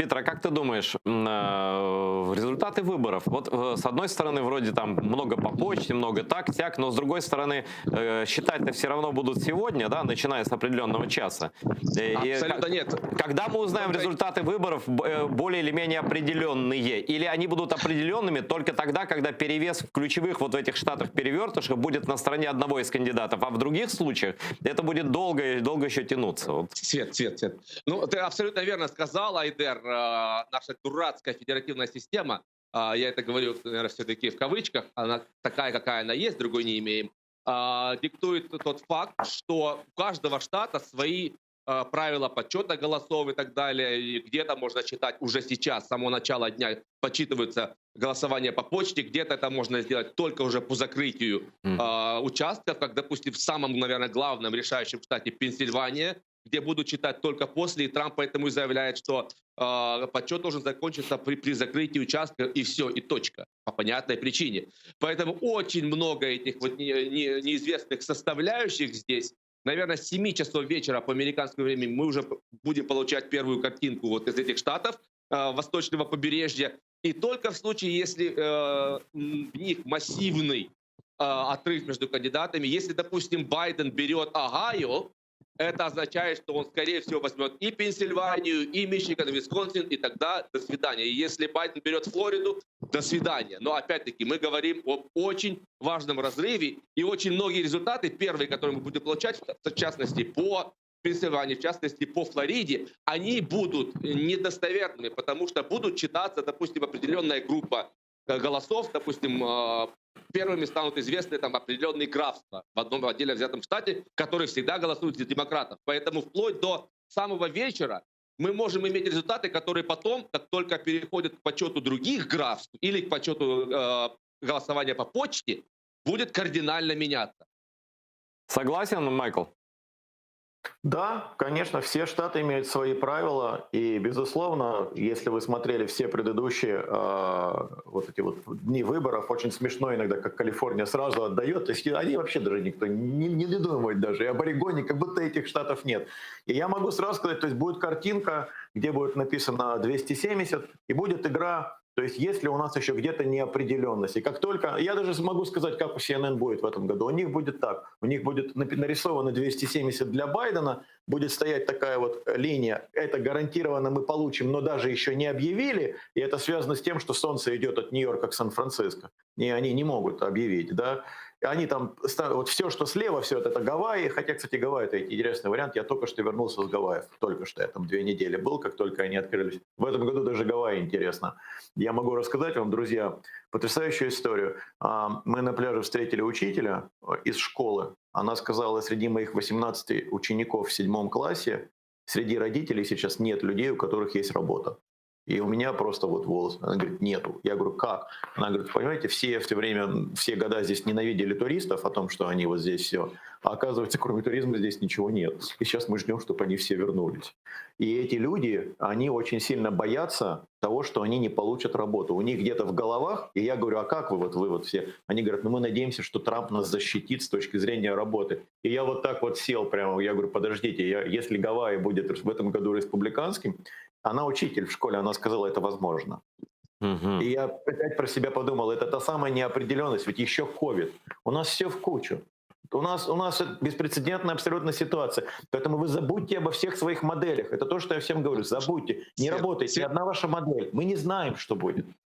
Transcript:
Петр, а как ты думаешь, результаты выборов? Вот с одной стороны, вроде там много по почте, много так-сяк, но с другой стороны, считать-то все равно будут сегодня, да, начиная с определенного часа. Абсолютно нет. Когда мы узнаем Только результаты выборов более или менее определенные? Или они будут определенными только тогда, когда перевес в ключевых вот в этих штатах перевертышах будет на стороне одного из кандидатов, а в других случаях это будет долго еще тянуться? Вот. Свет. Ну, ты абсолютно верно сказал, Айдер. Наша дурацкая федеративная система, я это говорю, наверное, все-таки в кавычках, она такая, какая она есть, другой не имеем, диктует тот факт, что у каждого штата свои правила подсчета голосов и так далее. И где-то можно читать уже сейчас, с самого начала дня подсчитываются голосования по почте, где-то это можно сделать только уже по закрытию участков, как, допустим, в самом, наверное, главном решающем штате Пенсильвания, где будут читать только после, и Трамп поэтому и заявляет, что подсчет должен закончиться при закрытии участка, и все, и точка, по понятной причине. Поэтому очень много этих вот неизвестных составляющих здесь. Наверное, с 7 часов вечера по американскому времени мы уже будем получать первую картинку вот из этих штатов восточного побережья. И только в случае, если в них массивный отрыв между кандидатами, если, допустим, Байден берет Огайо, это означает, что он, скорее всего, возьмет и Пенсильванию, и Мичиган, и Висконсин, и тогда до свидания. И если Байден берет Флориду, до свидания. Но опять-таки мы говорим об очень важном разрыве, и очень многие результаты, первые, которые мы будем получать, в частности, по Пенсильвании, в частности, по Флориде, они будут недостоверными, потому что будут читаться, допустим, определенная группа голосов, допустим, первыми станут известны там определенные графства в одном отдельно взятом штате, которые всегда голосуют за демократов. Поэтому вплоть до самого вечера мы можем иметь результаты, которые потом, как только переходят к подсчету других графств или к подсчету голосования по почте, будет кардинально меняться. Согласен, Майкл? Да, конечно, все штаты имеют свои правила, и, безусловно, если вы смотрели все предыдущие вот эти вот дни выборов, очень смешно иногда, как Калифорния сразу отдает, то есть они вообще даже никто не думает даже, и об Орегоне как будто этих штатов нет. И я могу сразу сказать, то есть будет картинка, где будет написано 270, и будет игра. То есть если у нас еще где-то неопределенность, и как только, я даже могу сказать, как у CNN будет в этом году, у них будет так, у них будет нарисовано 270 для Байдена, будет стоять такая вот линия, это гарантированно мы получим, но даже еще не объявили, и это связано с тем, что солнце идет от Нью-Йорка к Сан-Франциско, и они не могут объявить, да. Они там, вот все, что слева, все это Гавайи, хотя, кстати, Гавайи это интересный вариант, я только что вернулся с Гавайев, только что я там 2 недели был, как только они открылись. В этом году даже Гавайи интересно. Я могу рассказать вам, друзья, потрясающую историю. Мы на пляже встретили учителя из школы, она сказала, среди моих 18 учеников в 7 классе, среди родителей сейчас нет людей, у которых есть работа. И у меня просто вот волос. Она говорит, нету. Я говорю, как? Она говорит, понимаете, все время, все года здесь ненавидели туристов о том, что они вот здесь все. А оказывается, кроме туризма здесь ничего нет. И сейчас мы ждем, чтобы они все вернулись. И эти люди, они очень сильно боятся того, что они не получат работу. У них где-то в головах, и я говорю, а как вы вот все? Они говорят, ну мы надеемся, что Трамп нас защитит с точки зрения работы. И я вот так вот сел прямо, я говорю, подождите, если Гавайи будет в этом году республиканским, она учитель в школе, она сказала, это возможно. Угу. И я опять про себя подумал, это та самая неопределенность, ведь еще ковид. У нас все в кучу. У нас беспрецедентная абсолютно ситуация. Поэтому вы забудьте обо всех своих моделях. Это то, что я всем говорю. Забудьте. Не работает ни одна ваша модель. Мы не знаем, что будет.